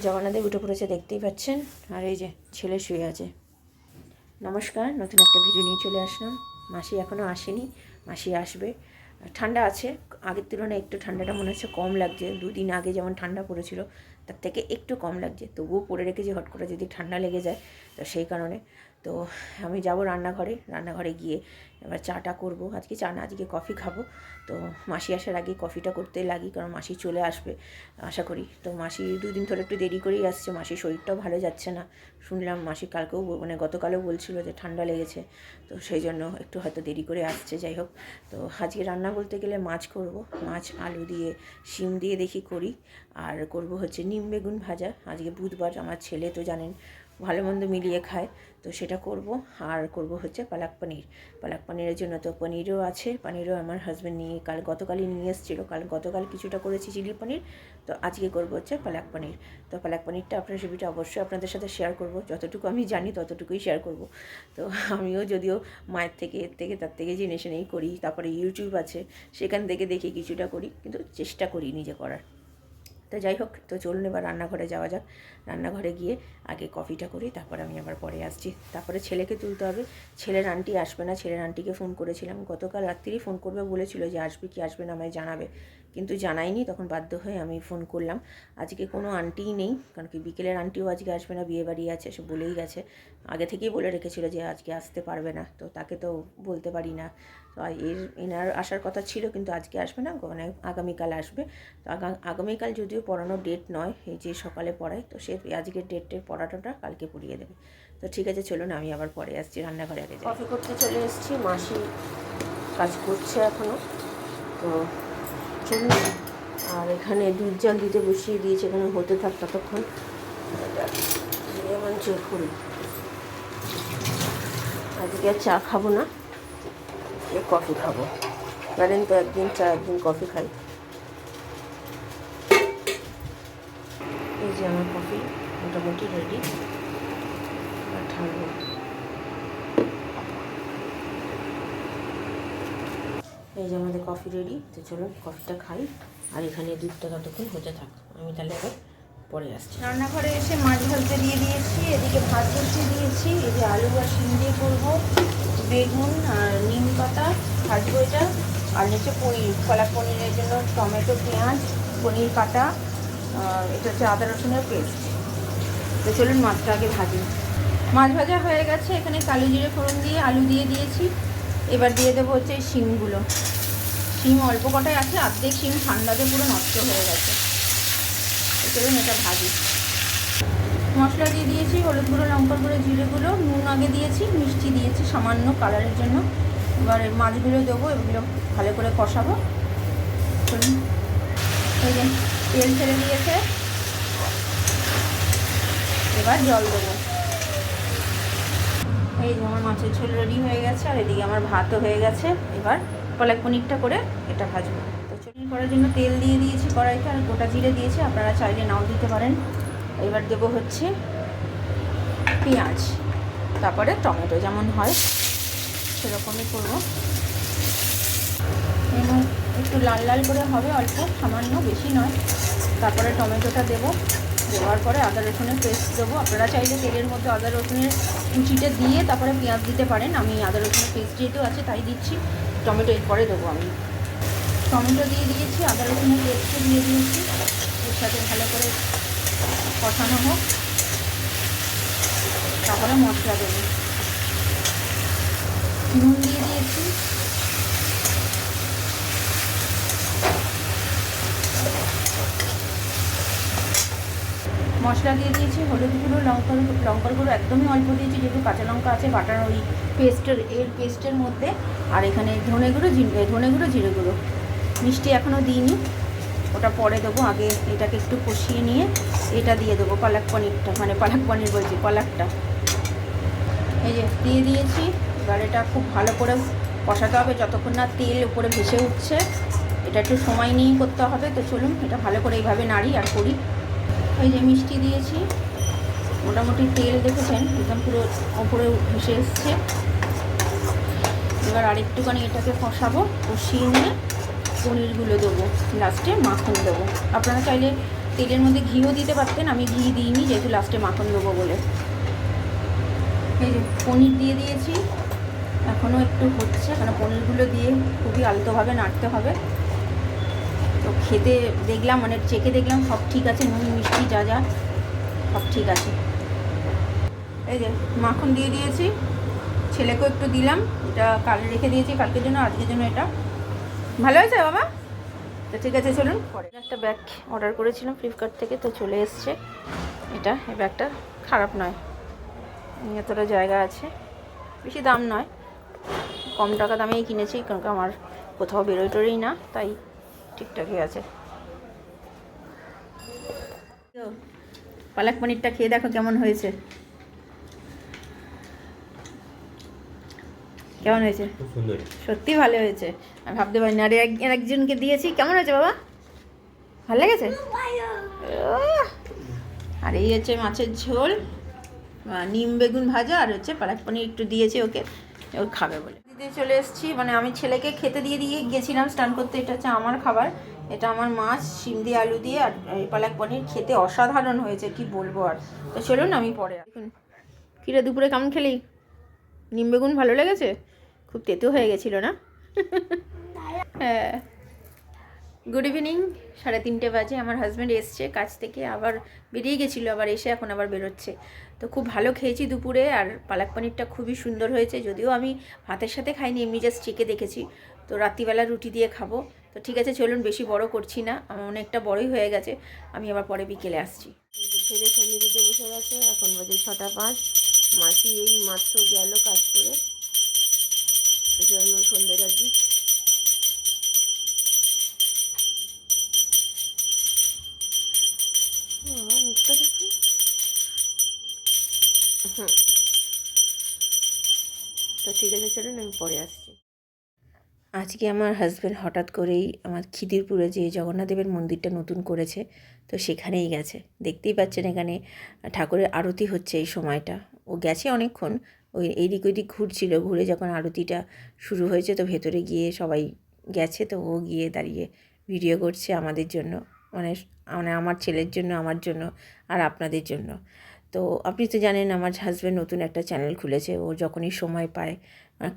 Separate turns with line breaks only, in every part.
জগন্নাথদেব উঠে পড়েছে, দেখতেই পাচ্ছেন। আর এই যে ছেলে শুয়ে আছে। নমস্কার, নতুন একটা ভিডিও নিয়ে চলে আসলাম। মাসি এখনও আসেনি, মাসি আসবে। ঠান্ডা আছে, আগের তুলনায় একটু ঠান্ডাটা মনে হচ্ছে কম লাগছে। দুদিন আগে যেমন ঠান্ডা পড়েছিল তার থেকে একটু কম লাগছে, তবুও পরে রেখেছি হট করে যদি ঠান্ডা লেগে যায়। তো সেই কারণে তো আমি যাব রান্নাঘরে গিয়ে এবার চাটা করব। আজকে চা না, আজকে কফি খাবো। তো মাসি আসার আগে কফিটা করতে লাগি, কারণ মাসি চলে আসবে আশা করি। তো মাসি দুদিন ধরে একটু দেরি করেই আসছে, মাসির শরীরটাও ভালো যাচ্ছে না। শুনলাম মাসি কালকেও গতকালও বলছিল যে ঠান্ডা লেগেছে, তো সেই জন্য একটু হয়তো দেরি করে আসছে। যাই হোক, তো আজকে রান্না বলতে গেলে মাছ করব, মাছ আলু দিয়ে শিম দিয়ে দেখি করি। আর করব হচ্ছে নিম বেগুন ভাজা। আজকে বুধবার, আমার ছেলে তো জানেন ভালো মন্দ মিলিয়ে খায়, তো সেটা করব। আর করব হচ্ছে পালক পনিরের জন্য তো পনিরও আছে, পনিরও আমার হাজব্যান্ড গতকালই নিয়ে এসেছিলো। গতকাল কিছুটা করেছি চিলি পনির, তো আজকে করব হচ্ছে পালক পনির। তো পালক পনিরটা আপনার রেসিপিটা অবশ্যই আপনাদের সাথে শেয়ার করব, যতটুকু আমি জানি ততটুকুই শেয়ার করব। তো আমিও যদিও মায়ের থেকে তার থেকে জেনে শুনেই করি, তারপরে ইউটিউব আছে সেখান থেকে দেখে কিছুটা করি, কিন্তু চেষ্টা করি নিজে করার। তো যাই হোক, তো চলুন এবার রান্নাঘরে যাওয়া যাক। রান্নাঘরে গিয়ে আগে কফিটা করি, তারপর আমি আবার পরে আসছি। তারপরে ছেলেকে তুলতে হবে। ছেলের আন্টি আসবে না, ছেলের আন্টিকে ফোন করেছিলাম, গতকাল রাত্রিই ফোন করবে বলেছিল যে আসবে কি আসবে না আমায় জানাবে, কিন্তু জানাইনি। তখন বাধ্য হয়ে আমি ফোন করলাম। আজকে কোনো আন্টিই নেই, কারণ কি বিকেলের আন্টিও আজকে আসবে না, বিয়ে বাড়ি আছে, সে বলেই গেছে। আগে থেকেই বলে রেখেছিল যে আজকে আসতে পারবে না, তো তাকে তো বলতে পারি না। তো এনার আসার কথা ছিল, কিন্তু আজকে আসবে না, মানে আগামীকাল আসবে। তো আগামীকাল যদিও পড়ানোর ডেট নয়, এই যে সকালে পড়ায়, তো সে আজকের ডেটের পড়াটা কালকে পড়িয়ে দেবে। তো ঠিক আছে, চলুন আমি আবার পরে আসছি, রান্নাঘরে আগে কফি করতে চলে এসেছি। মাসি কাজ করছে এখনও, তো চলুন। আর এখানে দুধ জল দিতে বসিয়ে দিয়েছে, এখানে হতে থাক ততক্ষণ। যেমন চেক করি, আজকে আর চা খাবো না, কফি খাবো। জানেন তো, একদিন চা একদিন কফি খাই। এই যে আমার কফি মোটামুটি রেডি, ঠান্ডা। এই যে আমাদের কফি রেডি, তো চলুন কফিটা খাই। আর এখানে দুধটা ততক্ষণ হতে থাক, আমি তাহলে আবার পরে আসছি। রান্নাঘরে এসে মাছ ভাজতে দিয়ে দিয়েছি, এদিকে ভাত বসিয়ে দিয়েছি। এই যে আলু আর শিম দিয়ে করবো, বেগুন আর নিম পাতা ভাজবো এটা। আর নিচে পনির, পালক পনিরের জন্য টমেটো, পেঁয়াজ, পনির কাটা, এটা হচ্ছে আদা রসুনের পেস্ট। তো চলুন মাছটা আগে ভাজি। মাছ ভাজা হয়ে গেছে, এখানে কালো জিরে ফোড়ন দিয়ে আলু দিয়ে দিয়েছি। এবার দিয়ে দেবো হচ্ছে এই শিমগুলো। শিম অল্প কটাই আছে, অর্ধেক শিম ঠান্ডাতে পুরো নষ্ট হয়ে গেছে। তো চলুন এটা ভাজি। মশলা দিয়ে দিয়েছি, হলুদ গুঁড়ো, লঙ্কার গুঁড়ো, জিরে গুঁড়ো, নুন আগে দিয়েছি, মিষ্টি দিয়েছি সামান্য কালারের জন্য। এবার মাছগুলো দেবো, এগুলো ভালো করে কষাবো। চলুন, এই যে তেল ছেড়ে দিয়েছে, এবার জল দেবো। এই যে আমার মাছের ঝোল রেডি হয়ে গেছে, আর এদিকে আমার ভাতও হয়ে গেছে। এবার পালক পনিরটা করে এটা ভাজবো। তো পনির করার জন্য তেল দিয়ে দিয়েছি কড়াইতে, আর গোটা জিরে দিয়েছি, আপনারা চাইলে নাও দিতে পারেন। এবার দেবো হচ্ছে পেঁয়াজ, তারপরে টমেটো, যেমন হয় সেরকমই করবো। একটু লাল লাল করে হবে, অল্প সামান্য, বেশি নয়। তারপরে টমেটোটা দেবো, দেওয়ার পরে আদা রসুনের পেস্ট দেবো। আপনারা চাইলে তেলের মধ্যে আদা রসুনের কুচিটা দিয়ে তারপরে পেঁয়াজ দিতে পারেন, আমি আদা রসুনের পেস্ট যেহেতু আছে তাই দিচ্ছি। টমেটো এরপরে দেবো আমি। টমেটো দিয়ে দিয়েছি, আদা রসুনের পেস্টও দিয়ে দিয়েছি, এর সাথে ভালো করে কষানো হোক। তারপরে মশলা দেবো, নুন দিয়ে দিয়েছি, মশলা দিয়ে দিয়েছি, হলুদ গুঁড়ো, লঙ্কার গুঁড়ো একদমই অল্প দিয়েছি, যেহেতু কাঁচা লঙ্কা আছে বাটার ওই পেস্টের মধ্যে। আর এখানে ধনে গুঁড়ো, জিরে গুঁড়ো। মিষ্টি এখনও দিইনি, ওটা পরে দেবো। আগে এটাকে একটু কষিয়ে নিয়ে এটা দিয়ে দেবো, পালক পনির বলছি, পালকটা। এই যে দিয়ে দিয়েছি। এবার এটা খুব ভালো করে কষাতে হবে যতক্ষণ না তেল উপরে ভেসে উঠছে। এটা একটু সময় নিয়েই করতে হবে। তো চলুন এটা ভালো করে এইভাবে নাড়ি আর করি। এই যে মিষ্টি দিয়েছি, মোটামুটি তেল দেখেছেন একদম পুরো ওপরে ভেসে এসছে। এবার আরেকটুখানি এটাকে কষাবো, কষিয়ে নিয়ে পনিরগুলো দেবো, লাস্টে মাখন দেবো। আপনারা চাইলে তেলের মধ্যে ঘিও দিতে পারতেন, আমি ঘি দিইনি যেহেতু লাস্টে মাখন দেবো বলে। এই যে পনির দিয়ে দিয়েছি, এখনও একটু হচ্ছে, কারণ পনিরগুলো দিয়ে খুবই আলতোভাবে নাড়তে হবে। তো খেতে দেখলাম, মানে চেখে দেখলাম সব ঠিক আছে, নুন মিষ্টি যা যা সব ঠিক আছে। এই যে মাখন দিয়ে দিয়েছি, ছেলেকেও একটু দিলাম, এটা কাল রেখে দিয়েছি কালকের জন্য, আজকের জন্য এটা ভালো হয়েছে বাবা। তো ঠিক আছে চলুন, পরে একটা ব্যাগ অর্ডার করেছিলাম ফ্লিপকার্ট থেকে, তো চলে এসছে এটা। এই ব্যাগটা খারাপ নয়, এতটা জায়গা আছে, বেশি দাম নয়, কম টাকা দামেই কিনেছি, কারণ আমার কোথাও বেরোয় টোরেই না, তাই ঠিকঠাকই আছে। পালক পনিরটা খেয়ে দেখো কেমন হয়েছে, কেমন হয়েছে? সত্যি ভালো হয়েছে, আমি ভাবতে পারিনি। আর একজনকে দিয়েছি, কেমন হয়েছে বাবা, ভালো লেগেছে? আর এই হচ্ছে মাছের ঝোল, নিম বেগুন ভাজা, আর হচ্ছে পালক পনির একটু দিয়েছি ওকে, ও খাবে বলে দিতে চলে এসেছি। মানে আমি ছেলেকে খেতে দিয়ে গেছিলাম স্নান করতে। এটা হচ্ছে আমার খাবার, এটা আমার মাছ শিম দিয়ে আলু দিয়ে আর পালক পনির, খেতে অসাধারণ হয়েছে, কি বলবো আর। তো চলুন আমি পরে। দেখুন কিরে, দুপুরে কেমন খেলি? নিম বেগুন ভালো লেগেছে? খুব তেতো হয়ে গেছিলো না? হ্যাঁ। গুড ইভিনিং, 3:30 বাজে। আমার হাজব্যান্ড এসছে কাজ থেকে, আবার বেরিয়ে গেছিলো, আবার এসে এখন আবার বেরোচ্ছে। তো খুব ভালো খেয়েছি দুপুরে, আর পালক পনিরটা খুবই সুন্দর হয়েছে, যদিও আমি ভাতের সাথে খাইনি, এমনি জাস্ট চেকে দেখেছি। তো রাত্রিবেলা রুটি দিয়ে খাবো। তো ঠিক আছে চলুন, বেশি বড় করছি না, আমার অনেকটা বড়ই হয়ে গেছে, আমি আবার পরে বিকেলে আসছি। ছেলে সঙ্গে দিতে বসে গেছে, এখন বাজে 6:05। মাসি এই মাত্র গেল কাজ করে, সন্ধ্যেটার দিক। মুখটা দেখুন। হুম, তো ঠিক আছে চলুন আমি পরে আসছি। আজকে আমার হাজব্যান্ড হঠাৎ করেই আমার খিদিরপুরে যে জগন্নাথ দেবের মন্দিরটা নতুন করেছে, তো সেখানেই গেছে। দেখতেই পাচ্ছেন এখানে ঠাকুরের আরতি হচ্ছে এই সময়টা। ও গেছে অনেকক্ষণ, ওই এইদিক ওইদিক ঘুরছিল, ঘুরে যখন আরতিটা শুরু হয়েছে তো ভেতরে গিয়ে সবাই গেছে, তো ও গিয়ে দাঁড়িয়ে ভিডিও করছে আমাদের জন্য, মানে মানে আমার ছেলের জন্য, আমার জন্য আর আপনাদের জন্য। তো আপনি তো জানেন আমার হাজব্যান্ড নতুন একটা চ্যানেল খুলেছে, ও যখনই সময় পায়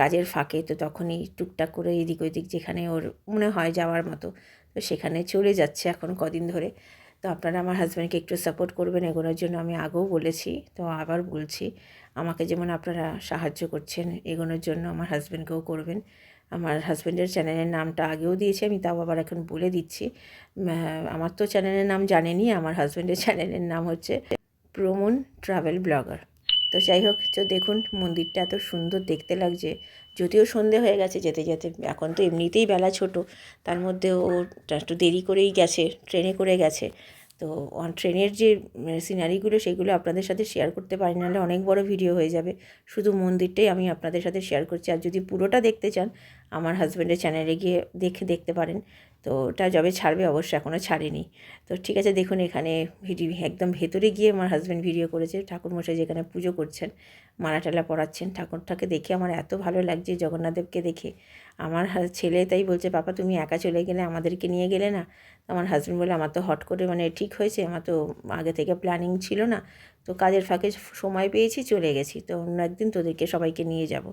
কাজের ফাঁকে, তো তখনই টুকটাক করে এদিক ওদিক যেখানে ওর মনে হয় যাওয়ার মতো, তো সেখানে চলে যাচ্ছে এখন কদিন ধরে। তো আপনারা আমার হাজব্যান্ডকে একটু সাপোর্ট করবেন এগোনোর জন্য, আমি আগেও বলেছি, তো আবার বলছি, আমাকে যেমন আপনারা সাহায্য করছেন এগোনোর জন্য, আমার হাজব্যান্ডকেও করবেন। আমার হাজব্যান্ডের চ্যানেলের নামটা আগেও দিয়েছি আমি, তাও আবার এখন বলে দিচ্ছি। আমার তো চ্যানেলের নাম জানেনই, আমার হাজব্যান্ডের চ্যানেলের নাম হচ্ছে প্রমন ট্রাভেল ব্লগার। তো যাই হোক, তো দেখুন মন্দিরটা এত সুন্দর দেখতে লাগছে, যদিও সন্ধে হয়ে গেছে যেতে যেতে, এখন তো এমনিতেই বেলা ছোট, তার মধ্যে ও একটু দেরি করেই গেছে, ট্রেনে করে গেছে। তো ট্রেনের যে সিনারিগুলো সেগুলো আপনাদের সাথে শেয়ার করতে পারি, নাহলে অনেক বড় ভিডিও হয়ে যাবে। শুধু মন্দিরটাই আমি আপনাদের সাথে শেয়ার করছি, আর যদি পুরোটা দেখতে চান আমার হাজব্যান্ডের চ্যানেলে গিয়ে দেখতে পারেন। তো ওটা যবে ছাড়বে, অবশ্য এখনও ছাড়েনি। তো ঠিক আছে দেখুন, এখানে ভিডিও একদম ভেতরে গিয়ে আমার হাজব্যান্ড ভিডিও করেছে, ঠাকুরমশাই যেখানে পুজো করছেন, মালা টালা পরাচ্ছেন। ঠাকুরটাকে দেখে আমার এত ভালো লাগছে, জগন্নাথদেবকে দেখে। আমার ছেলে তাই বলছে, পাপা তুমি একা চলে গেলে, আমাদেরকে নিয়ে গেলে না? আমার হাজব্যান্ড বলে, আমার তো হট করে মানে ঠিক হয়েছে, আমার তো আগে থেকে প্ল্যানিং ছিল না, তো কাজের ফাঁকে সময় পেয়েছি চলে গেছি, তো অন্য একদিন তোদেরকে সবাইকে নিয়ে যাব।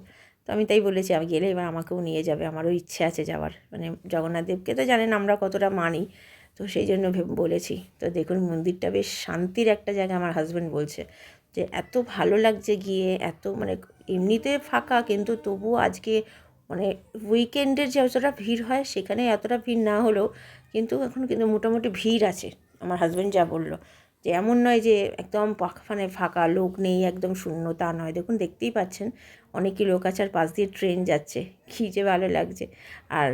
তো আমি তাই বলেছি, আমি গেলে এবার আমাকেও নিয়ে যাবে, আমারও ইচ্ছে আছে যাওয়ার, মানে জগন্নাথদেবকে তো জানেন আমরা কতটা মানি, তো সেই জন্য বলেছি। তো দেখুন মন্দিরটা বেশ শান্তির একটা জায়গা, আমার হাজব্যান্ড বলছে যে এত ভালো লাগছে গিয়ে, এত মানে এমনিতে ফাঁকা, কিন্তু তবুও আজকে মানে উইকেন্ডের যে যতটা ভিড় হয় সেখানে এতটা ভিড় না হলেও কিন্তু এখন কিন্তু মোটামুটি ভিড় আছে। আমার হাজব্যান্ড যা বললো, যে এমন নয় যে একদম মানে ফাঁকা লোক নেই, একদম শূন্য, তা নয়। দেখুন দেখতেই পাচ্ছেন অনেকই লোক আছে, আর পাশ দিয়ে ট্রেন যাচ্ছে, কী যে ভালো লাগছে। আর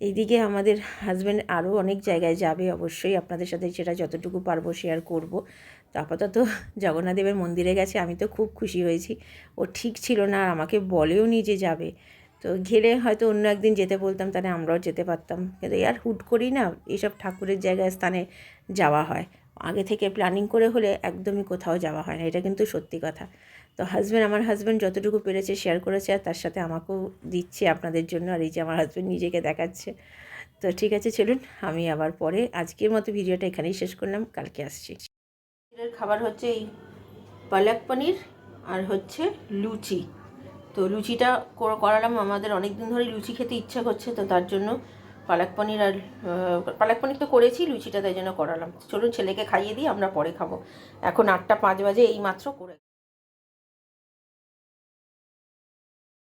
এইদিকে আমাদের হাজব্যান্ড আরও অনেক জায়গায় যাবে, অবশ্যই আপনাদের সাথে সেটা যতটুকু পারবো শেয়ার করব। তো আপাতত জগন্নাথ দেবের মন্দিরে গেছে, আমি তো খুব খুশি হয়েছি। ও ঠিক ছিল না, আর আমাকে বলেও নি যে যাবে। তো গেলে হয়তো অন্য একদিন যেতে বলতাম, তাহলে আমরাও যেতে পারতাম, কিন্তু আর হুট করেই না এইসব ঠাকুরের জায়গায় স্থানে যাওয়া হয়, আগে থেকে প্ল্যানিং করে হলে একদমই কোথাও যাওয়া হয় না, এটা কিন্তু সত্যি কথা। তো আমার হাজব্যান্ড যতটুকু পেরেছে শেয়ার করেছে, আর তার সাথে আমাকেও দিচ্ছে আপনাদের জন্য। আর এই যে আমার হাজব্যান্ড নিজেকে দেখাচ্ছে, তো ঠিক আছে, চলুন আমি আবার পরে, আজকের মতো ভিডিওটা এখানেই শেষ করলাম, কালকে আসছি। খাবার হচ্ছে এই পালক পনির আর হচ্ছে লুচি। তো লুচিটা করালাম, আমাদের অনেক দিন ধরে লুচি খেতে ইচ্ছা করছে, তো তার জন্য পালক পনির আর পালক পনির তো করেছি, লুচিটা তাই জন্য করালাম। চলুন ছেলেকে খাইয়ে দিই, আমরা পরে খাবো। এখন 8টা 5 বাজে, এই মাত্র করে।